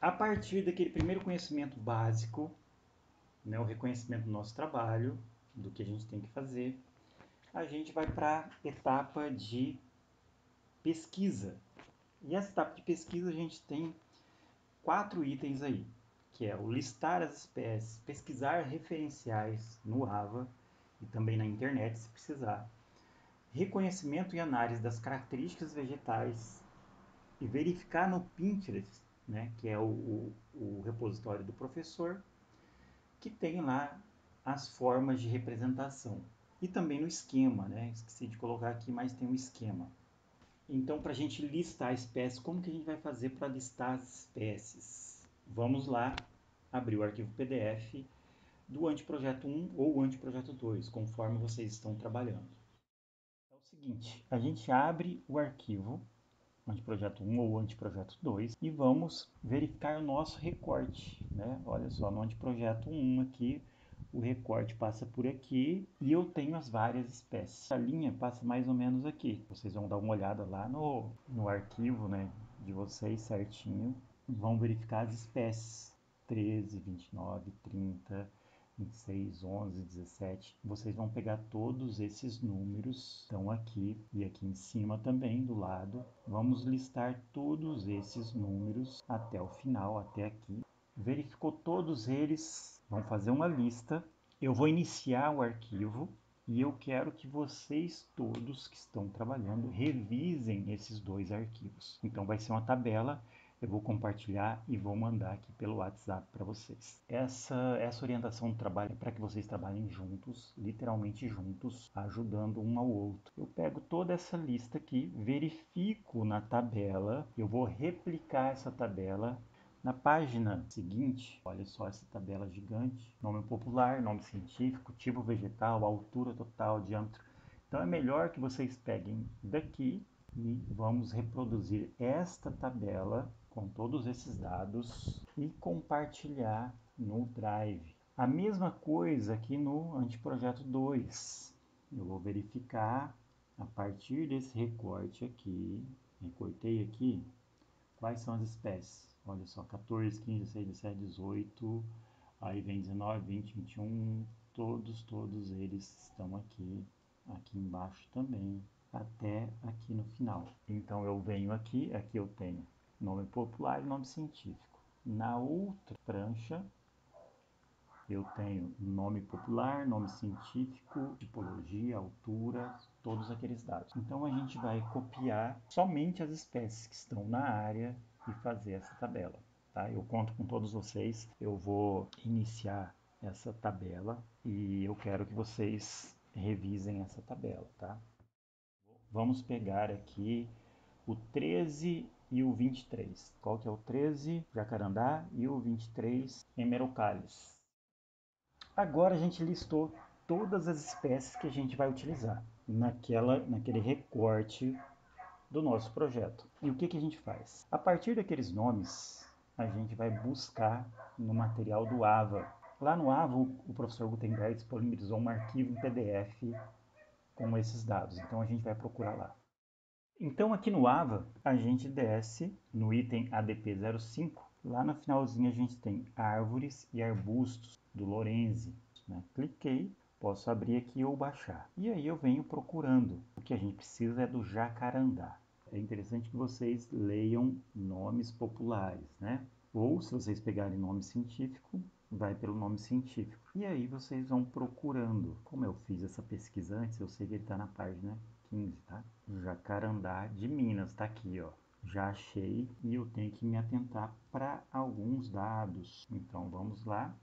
A partir daquele primeiro conhecimento básico, né, o reconhecimento do nosso trabalho, do que a gente tem que fazer, a gente vai para a etapa de pesquisa. E essa etapa de pesquisa a gente tem 4 itens aí, que é o listar as espécies, pesquisar referenciais no AVA e também na internet se precisar, reconhecimento e análise das características vegetais e verificar no Pinterest, né, que é o repositório do professor, que tem lá as formas de representação. E também no esquema, né? Esqueci de colocar aqui, mas tem um esquema. Então, para a gente listar a espécie, como que a gente vai fazer para listar as espécies? Vamos lá abrir o arquivo PDF do anteprojeto 1 ou anteprojeto 2, conforme vocês estão trabalhando. É o seguinte, a gente abre o arquivo anteprojeto 1 ou anteprojeto 2 e vamos verificar o nosso recorte, né? Olha só, no anteprojeto 1 aqui, o recorte passa por aqui e eu tenho as várias espécies. A linha passa mais ou menos aqui. Vocês vão dar uma olhada lá no arquivo, né, de vocês certinho. Vão verificar as espécies. 13, 29, 30, 26, 11, 17. Vocês vão pegar todos esses números, estão aqui e aqui em cima também, do lado. Vamos listar todos esses números até o final, até aqui. Verificou todos eles, vamos fazer uma lista. Eu vou iniciar o arquivo e eu quero que vocês todos que estão trabalhando revisem esses 2 arquivos. Então vai ser uma tabela, eu vou compartilhar e vou mandar aqui pelo WhatsApp para vocês. Essa orientação do trabalho é para que vocês trabalhem juntos, literalmente juntos, ajudando um ao outro. Eu pego toda essa lista aqui, verifico na tabela, eu vou replicar essa tabela. Na página seguinte, olha só essa tabela gigante, nome popular, nome científico, tipo vegetal, altura total, diâmetro. Então é melhor que vocês peguem daqui e vamos reproduzir esta tabela com todos esses dados e compartilhar no Drive. A mesma coisa aqui no anteprojeto 2. Eu vou verificar a partir desse recorte aqui, recortei aqui, quais são as espécies. Olha só, 14, 15, 16, 17, 18, aí vem 19, 20, 21, todos eles estão aqui, aqui embaixo também, até aqui no final. Então eu venho aqui, aqui eu tenho nome popular e nome científico. Na outra prancha eu tenho nome popular, nome científico, tipologia, altura, todos aqueles dados. Então a gente vai copiar somente as espécies que estão na área e fazer essa tabela. Tá? Eu conto com todos vocês, eu vou iniciar essa tabela e eu quero que vocês revisem essa tabela. Tá? Vamos pegar aqui o 13 e o 23. Qual que é o 13? Jacarandá e o 23? Hemerocallis. Agora a gente listou todas as espécies que a gente vai utilizar naquele recorte do nosso projeto. E o que, que a gente faz? A partir daqueles nomes, a gente vai buscar no material do AVA. Lá no AVA, o professor Gutenberg disponibilizou um arquivo em PDF com esses dados. Então a gente vai procurar lá. Então aqui no AVA, a gente desce no item ADP05. Lá no finalzinho a gente tem árvores e arbustos do Lorenzi. Né? Cliquei, posso abrir aqui ou baixar. E aí eu venho procurando. O que a gente precisa é do jacarandá. É interessante que vocês leiam nomes populares, né? Ou se vocês pegarem nome científico, vai pelo nome científico. E aí vocês vão procurando. Como eu fiz essa pesquisa antes, eu sei que ele está na página 15, tá? Jacarandá de Minas, tá aqui, ó. Já achei e eu tenho que me atentar para alguns dados. Então vamos lá.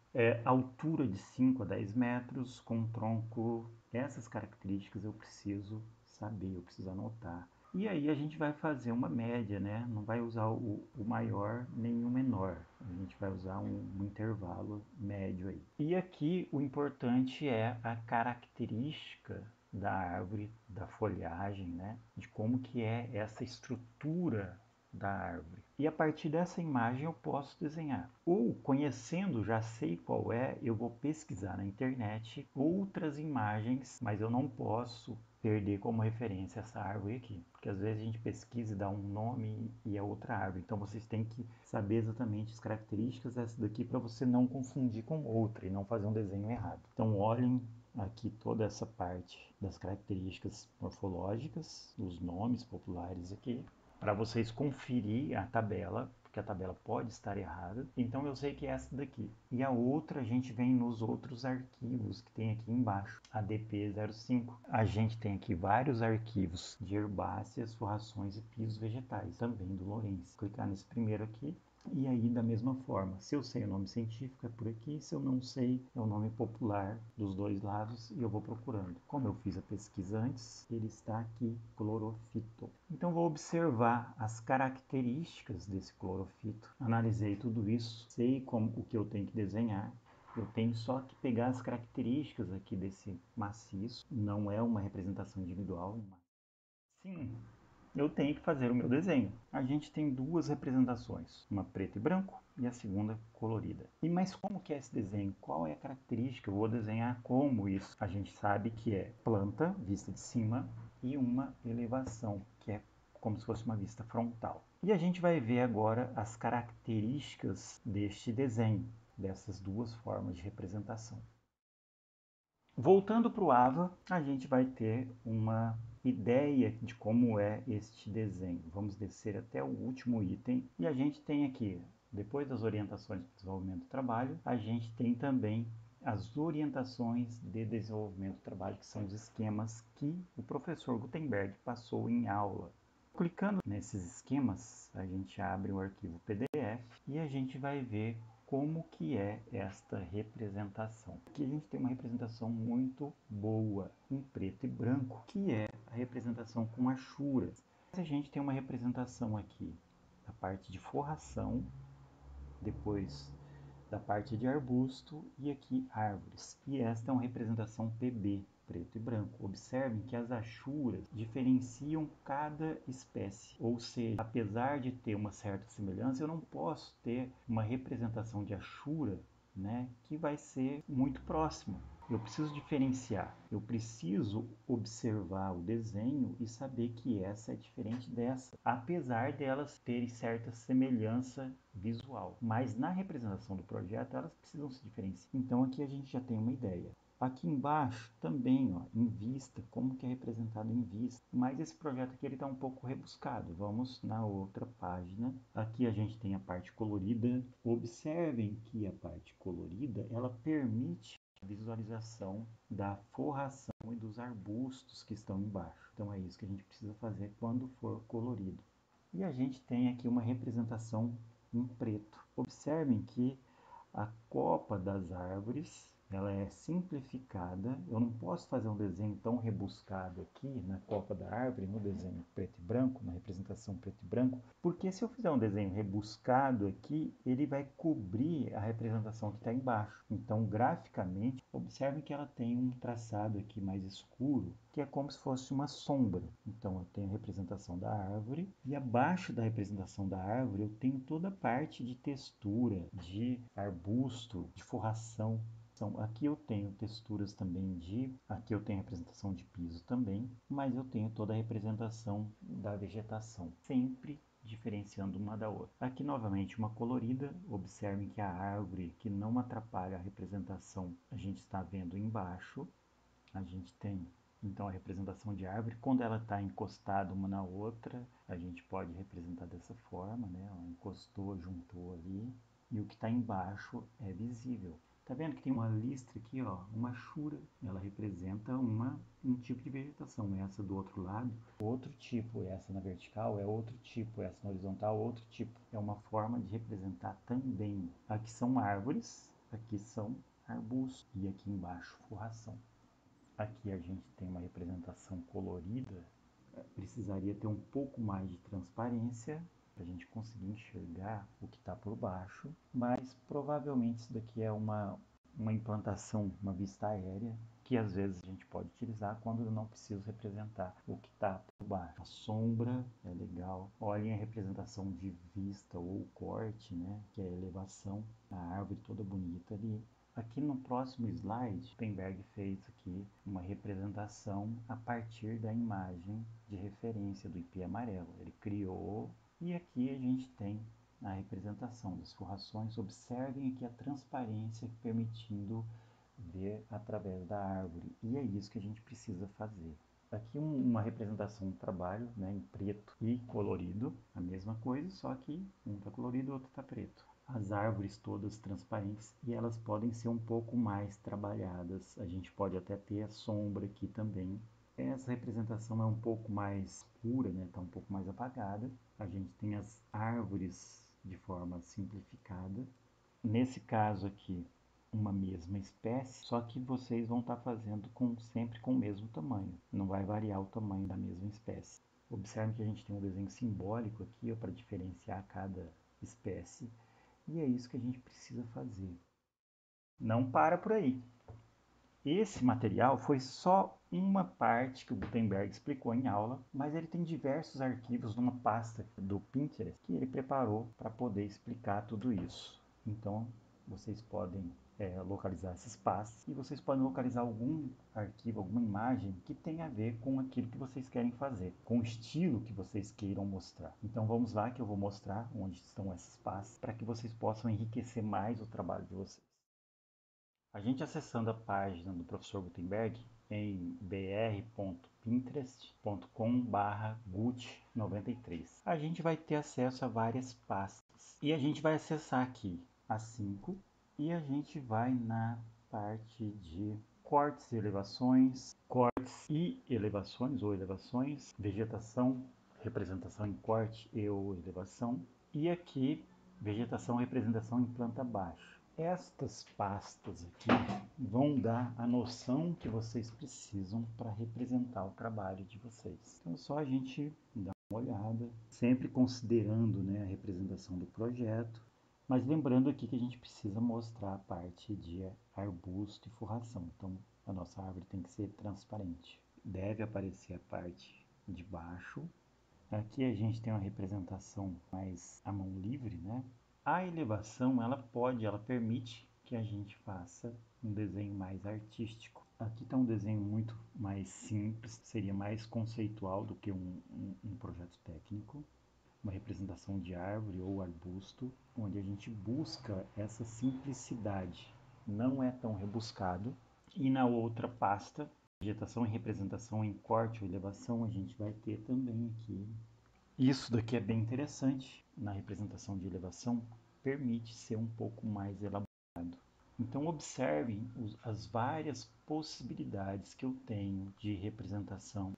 Altura de 5 a 10 metros, com tronco. Essas características eu preciso saber, eu preciso anotar. E aí a gente vai fazer uma média, né? Não vai usar o maior nem o menor. A gente vai usar um intervalo médio aí. E aqui o importante é a característica da árvore, da folhagem, né? De como que é essa estrutura da árvore. E a partir dessa imagem eu posso desenhar. Ou, conhecendo, já sei qual é, eu vou pesquisar na internet outras imagens, mas eu não posso perder como referência essa árvore aqui. Porque às vezes a gente pesquisa e dá um nome e é outra árvore. Então vocês têm que saber exatamente as características dessa daqui para você não confundir com outra e não fazer um desenho errado. Então olhem aqui toda essa parte das características morfológicas, os nomes populares aqui, para vocês conferir a tabela, porque a tabela pode estar errada. Então eu sei que é essa daqui. E a outra a gente vem nos outros arquivos que tem aqui embaixo, ADP05. A gente tem aqui vários arquivos de herbáceas, forrações e pisos vegetais, também do Lorentz. Clicar nesse primeiro aqui. E aí, da mesma forma, se eu sei o nome científico é por aqui, se eu não sei, é o nome popular dos dois lados e eu vou procurando. Como eu fiz a pesquisa antes, ele está aqui, clorofito. Então, vou observar as características desse clorofito. Analisei tudo isso, sei como o que eu tenho que desenhar. Eu tenho só que pegar as características aqui desse maciço, não é uma representação individual. Sim, eu tenho que fazer o meu desenho. A gente tem duas representações, uma preto e branco e a segunda colorida. E mas como que é esse desenho? Qual é a característica? Eu vou desenhar como isso? A gente sabe que é planta, vista de cima, e uma elevação, que é como se fosse uma vista frontal. E a gente vai ver agora as características deste desenho, dessas duas formas de representação. Voltando para o AVA, a gente vai ter uma ideia de como é este desenho. Vamos descer até o último item e a gente tem aqui, depois das orientações de desenvolvimento do trabalho, a gente tem também as orientações de desenvolvimento do trabalho, que são os esquemas que o professor Gutenberg passou em aula. Clicando nesses esquemas, a gente abre o arquivo PDF e a gente vai ver como que é esta representação. Aqui a gente tem uma representação muito boa em preto e branco, que é a representação com achuras. A gente tem uma representação aqui da parte de forração, depois da parte de arbusto e aqui árvores. E esta é uma representação PB, preto e branco. Observem que as achuras diferenciam cada espécie, ou seja, apesar de ter uma certa semelhança, eu não posso ter uma representação de achura, né, que vai ser muito próxima. Eu preciso diferenciar, eu preciso observar o desenho e saber que essa é diferente dessa, apesar delas terem certa semelhança visual. Mas na representação do projeto elas precisam se diferenciar. Então aqui a gente já tem uma ideia. Aqui embaixo também, ó, em vista, como que é representado em vista. Mas esse projeto aqui está um pouco rebuscado. Vamos na outra página. Aqui a gente tem a parte colorida. Observem que a parte colorida, ela permite a visualização da forração e dos arbustos que estão embaixo. Então é isso que a gente precisa fazer quando for colorido. E a gente tem aqui uma representação em preto. Observem que a copa das árvores, ela é simplificada. Eu não posso fazer um desenho tão rebuscado aqui na copa da árvore, no desenho preto e branco, na representação preto e branco, porque se eu fizer um desenho rebuscado aqui, ele vai cobrir a representação que está embaixo. Então, graficamente, observe que ela tem um traçado aqui mais escuro, que é como se fosse uma sombra. Então, eu tenho a representação da árvore e abaixo da representação da árvore eu tenho toda a parte de textura, de arbusto, de forração. Então, aqui eu tenho texturas também aqui eu tenho a representação de piso também, mas eu tenho toda a representação da vegetação, sempre diferenciando uma da outra. Aqui novamente uma colorida, observem que a árvore que não atrapalha a representação, a gente está vendo embaixo, a gente tem então a representação de árvore, quando ela está encostada uma na outra, a gente pode representar dessa forma, né? Ela encostou, juntou ali, e o que está embaixo é visível. Tá vendo que tem uma listra aqui, ó, uma achura, ela representa um tipo de vegetação, essa do outro lado, outro tipo, essa na vertical é outro tipo, essa na horizontal outro tipo. É uma forma de representar também. Aqui são árvores, aqui são arbustos e aqui embaixo forração. Aqui a gente tem uma representação colorida, precisaria ter um pouco mais de transparência para a gente conseguir enxergar o que está por baixo, mas provavelmente isso daqui é uma uma implantação, uma vista aérea, que às vezes a gente pode utilizar quando eu não preciso representar o que está por baixo. A sombra é legal. Olhem a representação de vista ou corte, né? Que é a elevação, a árvore toda bonita ali. Aqui no próximo slide, Gutenberg fez aqui uma representação a partir da imagem de referência do IP amarelo. Ele criou e aqui a gente tem a representação das forrações. Observem aqui a transparência permitindo ver através da árvore. E é isso que a gente precisa fazer. Aqui uma representação do trabalho, né, em preto e colorido, a mesma coisa, só que um está colorido e o outro está preto. As árvores todas transparentes e elas podem ser um pouco mais trabalhadas. A gente pode até ter a sombra aqui também. Essa representação é um pouco mais escura, né, está um pouco mais apagada. A gente tem as árvores de forma simplificada. Nesse caso aqui, uma mesma espécie, só que vocês vão estar fazendo sempre com o mesmo tamanho. Não vai variar o tamanho da mesma espécie. Observe que a gente tem um desenho simbólico aqui para diferenciar cada espécie. E é isso que a gente precisa fazer. Não para por aí. Esse material foi só uma parte que o Gutenberg explicou em aula, mas ele tem diversos arquivos numa pasta do Pinterest que ele preparou para poder explicar tudo isso. Então, vocês podem localizar esses pastas e vocês podem localizar algum arquivo, alguma imagem que tenha a ver com aquilo que vocês querem fazer, com o estilo que vocês queiram mostrar. Então vamos lá que eu vou mostrar onde estão essas pastas para que vocês possam enriquecer mais o trabalho de vocês. A gente acessando a página do professor Gutenberg em br.pinterest.com/gut93, a gente vai ter acesso a várias pastas. E a gente vai acessar aqui a 5 e a gente vai na parte de cortes e elevações, ou elevações, vegetação, representação em corte e ou elevação, e aqui vegetação, representação em planta baixa. Estas pastas aqui vão dar a noção que vocês precisam para representar o trabalho de vocês. Então é só a gente dar uma olhada, sempre considerando, né, a representação do projeto, mas lembrando aqui que a gente precisa mostrar a parte de arbusto e forração. Então a nossa árvore tem que ser transparente. Deve aparecer a parte de baixo. Aqui a gente tem uma representação mais à mão livre, né? A elevação, ela permite que a gente faça um desenho mais artístico. Aqui está um desenho muito mais simples, seria mais conceitual do que um projeto técnico. Uma representação de árvore ou arbusto, onde a gente busca essa simplicidade. Não é tão rebuscado. E na outra pasta, vegetação e representação em corte ou elevação, a gente vai ter também aqui. Isso daqui é bem interessante. Na representação de elevação, permite ser um pouco mais elaborado. Então observem as várias possibilidades que eu tenho de representação.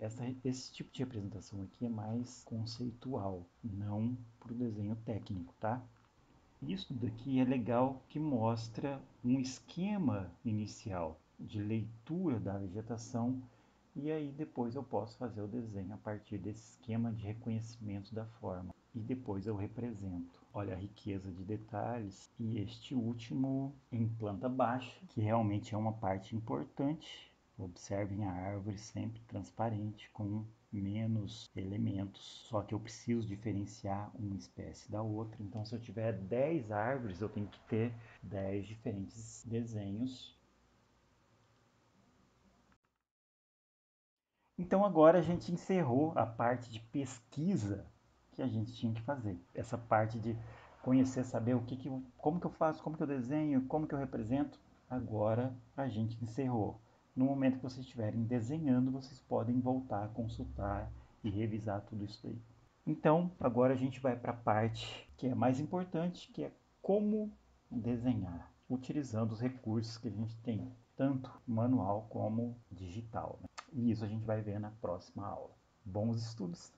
Esse tipo de representação aqui é mais conceitual, não para o desenho técnico, tá? Isso daqui é legal que mostra um esquema inicial de leitura da vegetação e aí depois eu posso fazer o desenho a partir desse esquema de reconhecimento da forma. E depois eu represento. Olha a riqueza de detalhes. E este último em planta baixa, que realmente é uma parte importante. Observem a árvore sempre transparente, com menos elementos. Só que eu preciso diferenciar uma espécie da outra. Então se eu tiver 10 árvores, eu tenho que ter 10 diferentes desenhos. Então agora a gente encerrou a parte de pesquisa que a gente tinha que fazer. Essa parte de conhecer, saber como que eu faço, como que eu desenho, como que eu represento. Agora a gente encerrou. No momento que vocês estiverem desenhando, vocês podem voltar a consultar e revisar tudo isso aí. Então agora a gente vai para a parte que é mais importante, que é como desenhar, utilizando os recursos que a gente tem, tanto manual como digital, né? E isso a gente vai ver na próxima aula. Bons estudos!